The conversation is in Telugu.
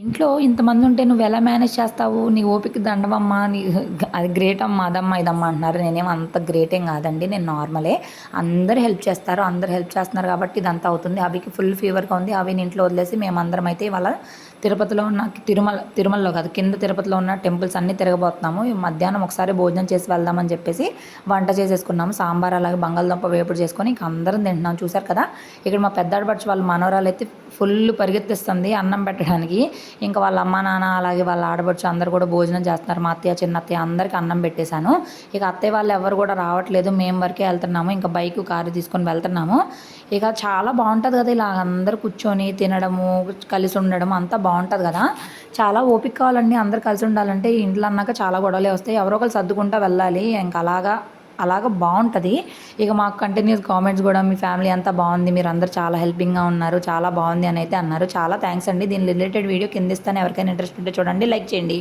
ఇంట్లో ఇంతమంది ఉంటే నువ్వెలా మేనేజ్ చేస్తావు? నీ ఓపిక దండవమ్మా! అది గ్రేట్ అమ్మా, అదమ్మా, ఇదమ్మా అంటున్నారు. నేనేమి అంత గ్రేట్ ఏం కాదండి. నేను నార్మలే. అందరూ హెల్ప్ చేస్తారు. అందరూ హెల్ప్ చేస్తున్నారు కాబట్టి ఇదంతా అవుతుంది. అవికి ఫుల్ ఫీవర్‌గా ఉంది. అవిని ఇంట్లో వదిలేసి మేమందరం అయితే ఇవాళ తిరుపతిలో ఉన్న తిరుమలలో కాదు, కింద తిరుపతిలో ఉన్న టెంపుల్స్ అన్నీ తిరగబోతున్నాము. మధ్యాహ్నం ఒకసారి భోజనం చేసి వెళ్దామని చెప్పేసి వంట చేసేసుకున్నాము. సాంబార్ అలాగే బంగాళదుంప వేపుడు చేసుకొని ఇంక అందరం తింటున్నాం. చూసారు కదా! ఇక్కడ మా పెద్ద ఆడపడుచు వాళ్ళ మనవరాలైతే ఫుల్ పరిగెత్తిస్తుంది అన్నం పెట్టడానికి. ఇంకా వాళ్ళ అమ్మ, నాన్న అలాగే వాళ్ళ ఆడపడుచు అందరూ కూడా భోజనం చేస్తున్నారు. మా అత్తయ్య, చిన్న అత్తయ్య అందరికీ అన్నం పెట్టేశాను. ఇక అత్తయ్య వాళ్ళు ఎవరు కూడా రావట్లేదు. మేము వరకే వెళ్తున్నాము. ఇంకా బైకు, కారు తీసుకొని వెళ్తున్నాము. ఇక చాలా బాగుంటుంది కదా ఇలా అందరూ కూర్చొని తినడము, కలిసి ఉండడం అంతా బాగుంటుంది కదా! చాలా ఓపిక కావాలండి. అందరూ కలిసి ఉండాలంటే ఇంట్లో అన్నాక చాలా గొడవలే వస్తాయి. ఎవరో ఒకరు సర్దుకుంటూ వెళ్ళాలి. ఇంకా అలాగా బాగుంటుంది. ఇక మాకు కంటిన్యూస్ కామెంట్స్ కూడా మీ ఫ్యామిలీ అంతా బాగుంది, మీరు అందరూ చాలా హెల్పింగ్గా ఉన్నారు, చాలా బాగుంది అని అయితే అన్నారు. చాలా థ్యాంక్స్ అండి. దీని రిలేటెడ్ వీడియో కింద ఇస్తాను. ఎవరికైనా ఇంట్రెస్ట్ ఉంటే చూడండి, లైక్ చేయండి.